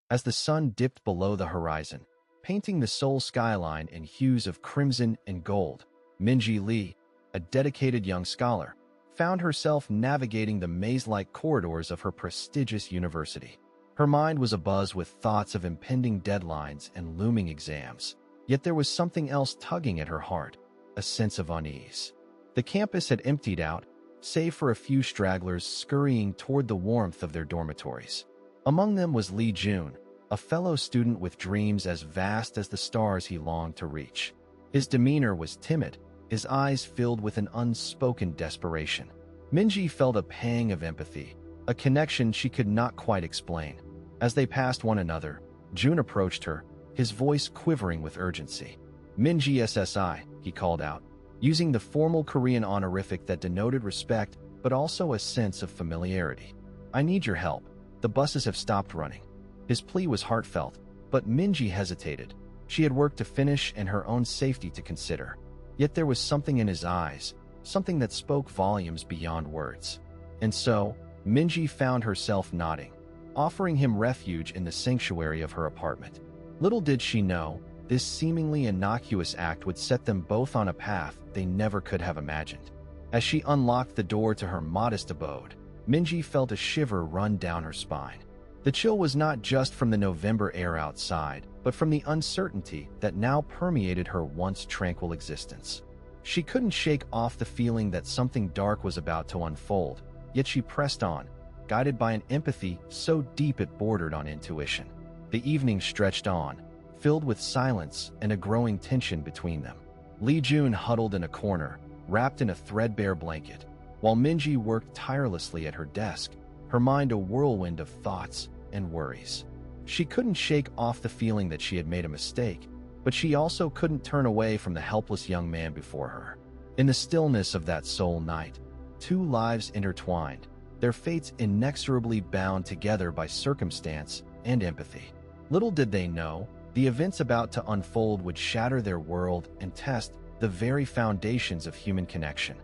As the sun dipped below the horizon, painting the Seoul skyline in hues of crimson and gold, Minji Lee, a dedicated young scholar, found herself navigating the maze-like corridors of her prestigious university. Her mind was abuzz with thoughts of impending deadlines and looming exams, yet there was something else tugging at her heart, a sense of unease. The campus had emptied out, save for a few stragglers scurrying toward the warmth of their dormitories. Among them was Lee Jun, a fellow student with dreams as vast as the stars he longed to reach. His demeanor was timid, his eyes filled with an unspoken desperation. Minji felt a pang of empathy, a connection she could not quite explain. As they passed one another, Jun approached her, his voice quivering with urgency. "Minji SSI," he called out, using the formal Korean honorific that denoted respect but also a sense of familiarity. "I need your help. The buses have stopped running." His plea was heartfelt, but Minji hesitated. She had work to finish and her own safety to consider. Yet there was something in his eyes, something that spoke volumes beyond words. And so, Minji found herself nodding, offering him refuge in the sanctuary of her apartment. Little did she know, this seemingly innocuous act would set them both on a path they never could have imagined. As she unlocked the door to her modest abode, Minji felt a shiver run down her spine. The chill was not just from the November air outside, but from the uncertainty that now permeated her once tranquil existence. She couldn't shake off the feeling that something dark was about to unfold, yet she pressed on, guided by an empathy so deep it bordered on intuition. The evening stretched on, filled with silence and a growing tension between them. Lee Jun huddled in a corner, wrapped in a threadbare blanket, while Minji worked tirelessly at her desk, her mind a whirlwind of thoughts and worries. She couldn't shake off the feeling that she had made a mistake, but she also couldn't turn away from the helpless young man before her. In the stillness of that Seoul night, two lives intertwined, their fates inexorably bound together by circumstance and empathy. Little did they know, the events about to unfold would shatter their world and test the very foundations of human connection.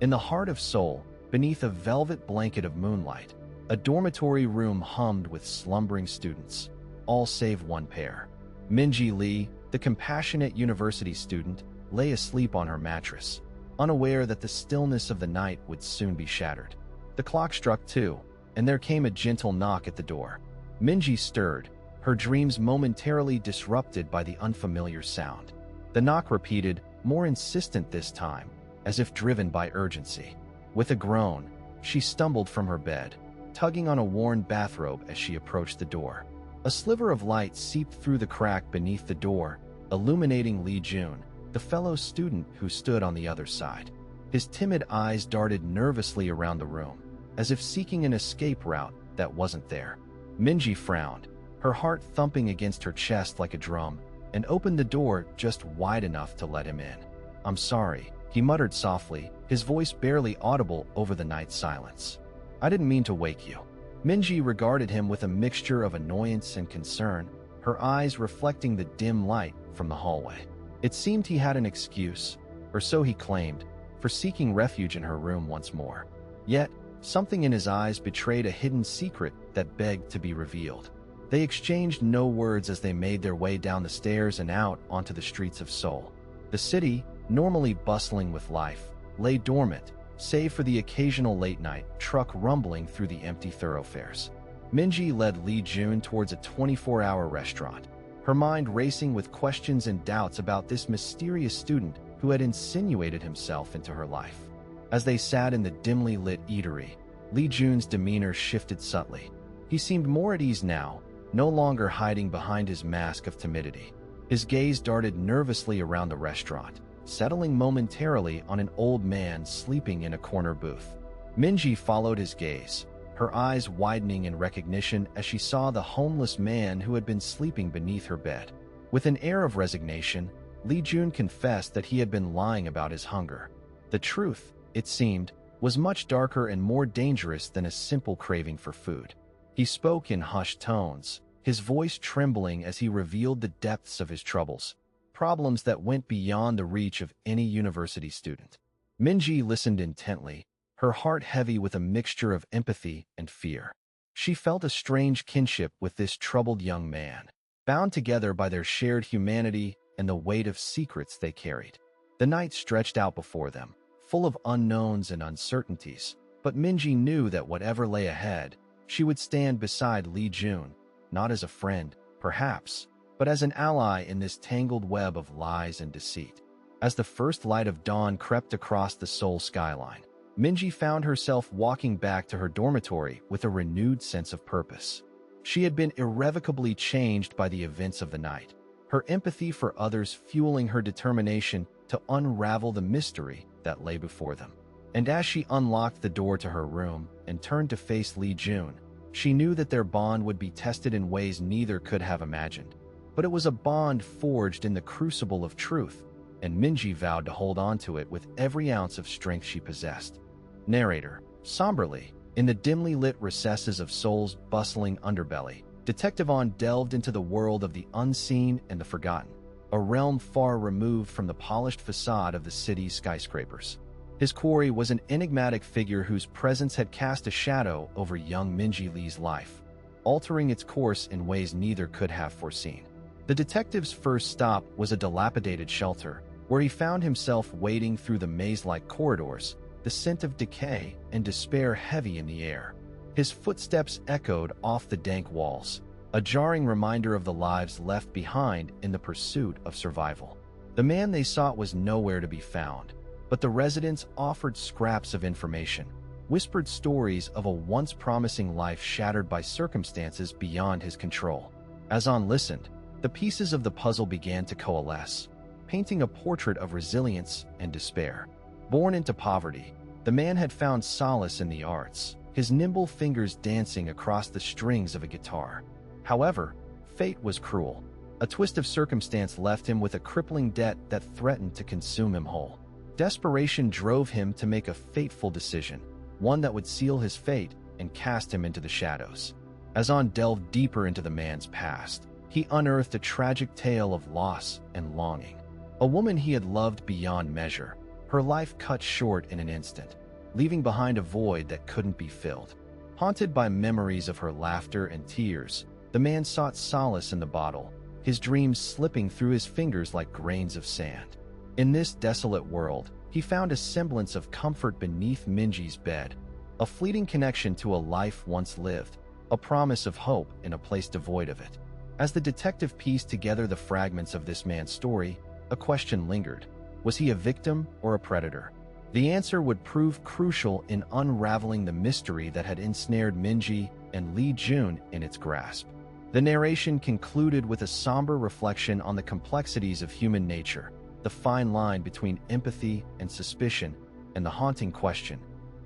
In the heart of Seoul, beneath a velvet blanket of moonlight, a dormitory room hummed with slumbering students, all save one pair. Minji Lee, the compassionate university student, lay asleep on her mattress, unaware that the stillness of the night would soon be shattered. The clock struck 2, and there came a gentle knock at the door. Minji stirred, her dreams momentarily disrupted by the unfamiliar sound. The knock repeated, more insistent this time, as if driven by urgency. With a groan, she stumbled from her bed, tugging on a worn bathrobe as she approached the door. A sliver of light seeped through the crack beneath the door, illuminating Lee Jun, the fellow student who stood on the other side. His timid eyes darted nervously around the room, as if seeking an escape route that wasn't there. Minji frowned, her heart thumping against her chest like a drum, and opened the door just wide enough to let him in. "I'm sorry," he muttered softly, his voice barely audible over the night silence. "I didn't mean to wake you." Minji regarded him with a mixture of annoyance and concern, her eyes reflecting the dim light from the hallway. It seemed he had an excuse, or so he claimed, for seeking refuge in her room once more. Yet, something in his eyes betrayed a hidden secret that begged to be revealed. They exchanged no words as they made their way down the stairs and out onto the streets of Seoul. The city, normally bustling with life, lay dormant, save for the occasional late-night truck rumbling through the empty thoroughfares. Minji led Lee Jun towards a 24-hour restaurant, her mind racing with questions and doubts about this mysterious student who had insinuated himself into her life. As they sat in the dimly lit eatery, Lee Jun's demeanor shifted subtly. He seemed more at ease now, no longer hiding behind his mask of timidity. His gaze darted nervously around the restaurant, settling momentarily on an old man sleeping in a corner booth. Minji followed his gaze, her eyes widening in recognition as she saw the homeless man who had been sleeping beneath her bed. With an air of resignation, Lee Jun confessed that he had been lying about his hunger. The truth, it seemed, was much darker and more dangerous than a simple craving for food. He spoke in hushed tones, his voice trembling as he revealed the depths of his troubles, problems that went beyond the reach of any university student. Minji listened intently, her heart heavy with a mixture of empathy and fear. She felt a strange kinship with this troubled young man, bound together by their shared humanity and the weight of secrets they carried. The night stretched out before them, full of unknowns and uncertainties, but Minji knew that whatever lay ahead, she would stand beside Li Jun, not as a friend, perhaps, but as an ally in this tangled web of lies and deceit. As the first light of dawn crept across the Seoul skyline, Minji found herself walking back to her dormitory with a renewed sense of purpose. She had been irrevocably changed by the events of the night, her empathy for others fueling her determination to unravel the mystery that lay before them. And as she unlocked the door to her room and turned to face Li Jun, she knew that their bond would be tested in ways neither could have imagined. But it was a bond forged in the crucible of truth, and Minji vowed to hold on to it with every ounce of strength she possessed. Narrator. Somberly, in the dimly lit recesses of Seoul's bustling underbelly, Detective On delved into the world of the unseen and the forgotten, a realm far removed from the polished facade of the city's skyscrapers. His quarry was an enigmatic figure whose presence had cast a shadow over young Minji Li's life, altering its course in ways neither could have foreseen. The detective's first stop was a dilapidated shelter, where he found himself wading through the maze-like corridors, the scent of decay and despair heavy in the air. His footsteps echoed off the dank walls, a jarring reminder of the lives left behind in the pursuit of survival. The man they sought was nowhere to be found, but the residents offered scraps of information, whispered stories of a once promising life shattered by circumstances beyond his control. As On listened, the pieces of the puzzle began to coalesce, painting a portrait of resilience and despair. Born into poverty, the man had found solace in the arts, his nimble fingers dancing across the strings of a guitar. However, fate was cruel. A twist of circumstance left him with a crippling debt that threatened to consume him whole. Desperation drove him to make a fateful decision, one that would seal his fate and cast him into the shadows. As On delved deeper into the man's past, he unearthed a tragic tale of loss and longing. A woman he had loved beyond measure, her life cut short in an instant, leaving behind a void that couldn't be filled. Haunted by memories of her laughter and tears, the man sought solace in the bottle, his dreams slipping through his fingers like grains of sand. In this desolate world, he found a semblance of comfort beneath Minji's bed, a fleeting connection to a life once lived, a promise of hope in a place devoid of it. As the detective pieced together the fragments of this man's story, a question lingered. Was he a victim or a predator? The answer would prove crucial in unraveling the mystery that had ensnared Minji and Li Jun in its grasp. The narration concluded with a somber reflection on the complexities of human nature, the fine line between empathy and suspicion, and the haunting question,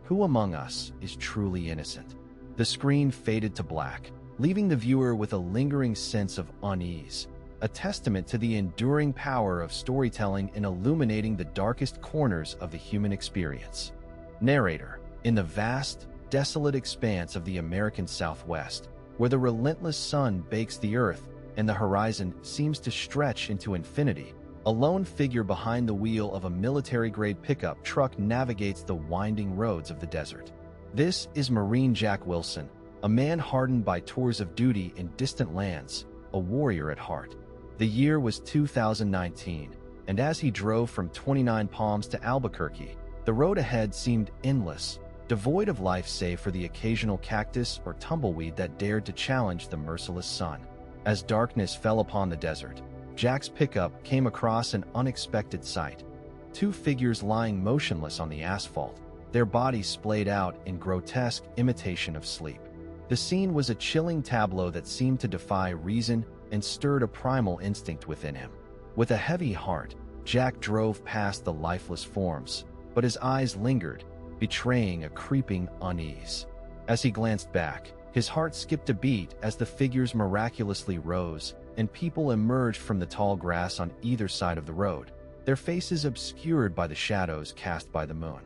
who among us is truly innocent? The screen faded to black, leaving the viewer with a lingering sense of unease, a testament to the enduring power of storytelling in illuminating the darkest corners of the human experience. Narrator. In the vast, desolate expanse of the American Southwest, where the relentless sun bakes the earth and the horizon seems to stretch into infinity, a lone figure behind the wheel of a military-grade pickup truck navigates the winding roads of the desert. This is Marine Jack Wilson, a man hardened by tours of duty in distant lands, a warrior at heart. The year was 2019, and as he drove from 29 Palms to Albuquerque, the road ahead seemed endless, devoid of life save for the occasional cactus or tumbleweed that dared to challenge the merciless sun. As darkness fell upon the desert, Jack's pickup came across an unexpected sight. Two figures lying motionless on the asphalt, their bodies splayed out in grotesque imitation of sleep. The scene was a chilling tableau that seemed to defy reason and stirred a primal instinct within him. With a heavy heart, Jack drove past the lifeless forms, but his eyes lingered, betraying a creeping unease. As he glanced back, his heart skipped a beat as the figures miraculously rose and people emerged from the tall grass on either side of the road, their faces obscured by the shadows cast by the moon.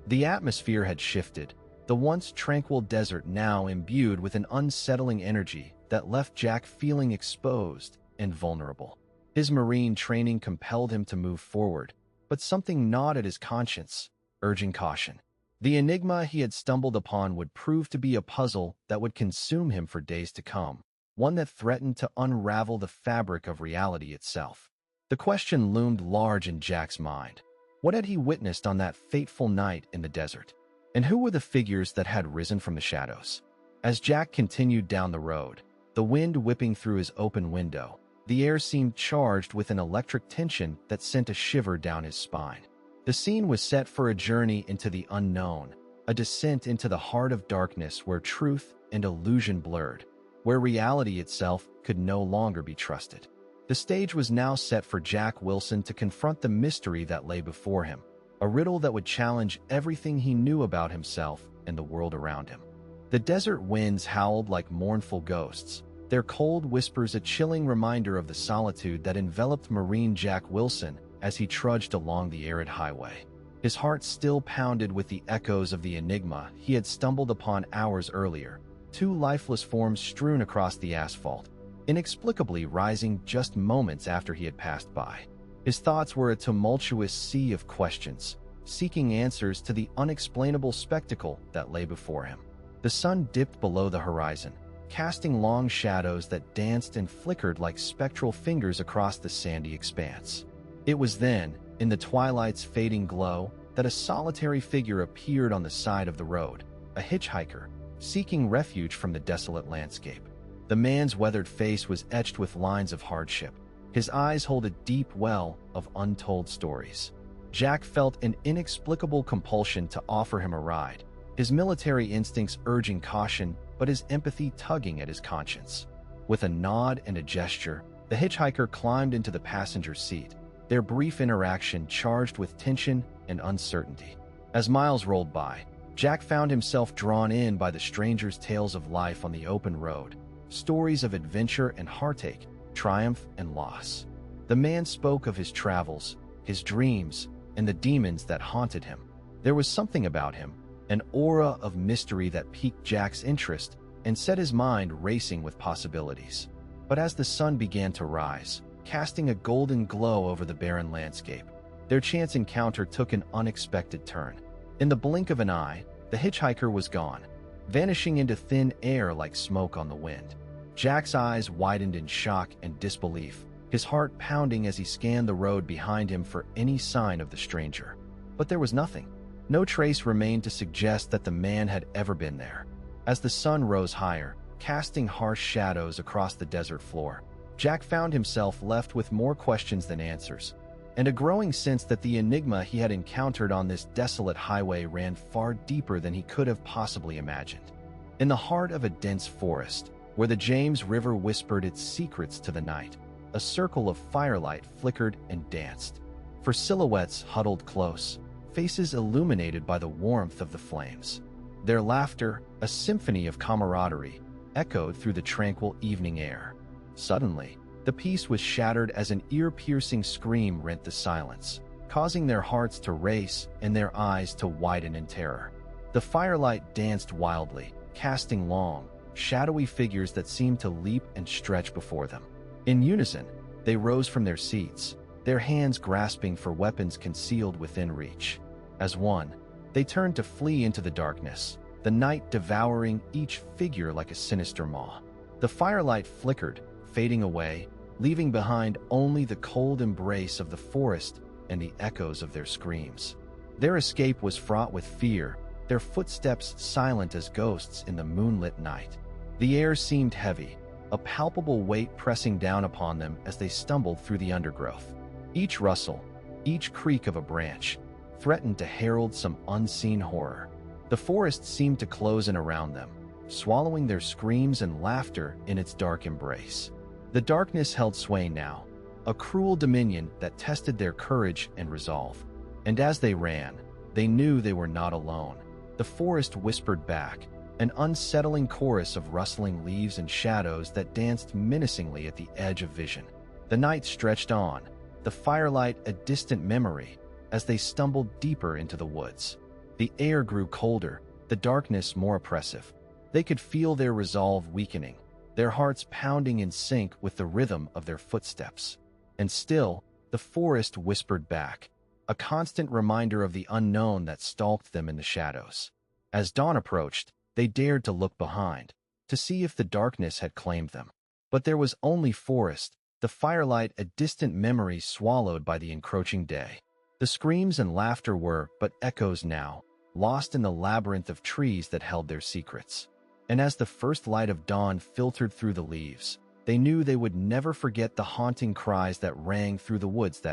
The atmosphere had shifted, the once tranquil desert now imbued with an unsettling energy that left Jack feeling exposed and vulnerable. His Marine training compelled him to move forward, but something gnawed at his conscience, urging caution. The enigma he had stumbled upon would prove to be a puzzle that would consume him for days to come, one that threatened to unravel the fabric of reality itself. The question loomed large in Jack's mind. What had he witnessed on that fateful night in the desert? And who were the figures that had risen from the shadows? As Jack continued down the road, the wind whipping through his open window, the air seemed charged with an electric tension that sent a shiver down his spine. The scene was set for a journey into the unknown, a descent into the heart of darkness where truth and illusion blurred, where reality itself could no longer be trusted. The stage was now set for Jack Wilson to confront the mystery that lay before him, a riddle that would challenge everything he knew about himself and the world around him. The desert winds howled like mournful ghosts, their cold whispers a chilling reminder of the solitude that enveloped Marine Jack Wilson as he trudged along the arid highway. His heart still pounded with the echoes of the enigma he had stumbled upon hours earlier, two lifeless forms strewn across the asphalt, inexplicably rising just moments after he had passed by. His thoughts were a tumultuous sea of questions, seeking answers to the unexplainable spectacle that lay before him. The sun dipped below the horizon, casting long shadows that danced and flickered like spectral fingers across the sandy expanse. It was then, in the twilight's fading glow, that a solitary figure appeared on the side of the road, a hitchhiker, seeking refuge from the desolate landscape. The man's weathered face was etched with lines of hardship, his eyes hold a deep well of untold stories. Jack felt an inexplicable compulsion to offer him a ride, his military instincts urging caution, but his empathy tugging at his conscience. With a nod and a gesture, the hitchhiker climbed into the passenger seat, their brief interaction charged with tension and uncertainty. As miles rolled by, Jack found himself drawn in by the stranger's tales of life on the open road, stories of adventure and heartache, triumph and loss. The man spoke of his travels, his dreams, and the demons that haunted him. There was something about him, an aura of mystery that piqued Jack's interest and set his mind racing with possibilities. But as the sun began to rise, casting a golden glow over the barren landscape, their chance encounter took an unexpected turn. In the blink of an eye, the hitchhiker was gone, vanishing into thin air like smoke on the wind. Jack's eyes widened in shock and disbelief, his heart pounding as he scanned the road behind him for any sign of the stranger. But there was nothing. No trace remained to suggest that the man had ever been there. As the sun rose higher, casting harsh shadows across the desert floor, Jack found himself left with more questions than answers, and a growing sense that the enigma he had encountered on this desolate highway ran far deeper than he could have possibly imagined. In the heart of a dense forest, where the James River whispered its secrets to the night, a circle of firelight flickered and danced. For silhouettes huddled close, faces illuminated by the warmth of the flames. Their laughter, a symphony of camaraderie, echoed through the tranquil evening air. Suddenly, the peace was shattered as an ear-piercing scream rent the silence, causing their hearts to race and their eyes to widen in terror. The firelight danced wildly, casting long, shadowy figures that seemed to leap and stretch before them. In unison, they rose from their seats, their hands grasping for weapons concealed within reach. As one, they turned to flee into the darkness, the night devouring each figure like a sinister maw. The firelight flickered, fading away, leaving behind only the cold embrace of the forest and the echoes of their screams. Their escape was fraught with fear, their footsteps silent as ghosts in the moonlit night. The air seemed heavy, a palpable weight pressing down upon them as they stumbled through the undergrowth. Each rustle, each creak of a branch, threatened to herald some unseen horror. The forest seemed to close in around them, swallowing their screams and laughter in its dark embrace. The darkness held sway now, a cruel dominion that tested their courage and resolve. And as they ran, they knew they were not alone. The forest whispered back, an unsettling chorus of rustling leaves and shadows that danced menacingly at the edge of vision. The night stretched on, the firelight a distant memory, as they stumbled deeper into the woods. The air grew colder, the darkness more oppressive. They could feel their resolve weakening, their hearts pounding in sync with the rhythm of their footsteps. And still, the forest whispered back, a constant reminder of the unknown that stalked them in the shadows. As dawn approached, they dared to look behind, to see if the darkness had claimed them. But there was only forest, the firelight a distant memory swallowed by the encroaching day. The screams and laughter were but echoes now, lost in the labyrinth of trees that held their secrets. And as the first light of dawn filtered through the leaves, they knew they would never forget the haunting cries that rang through the woods that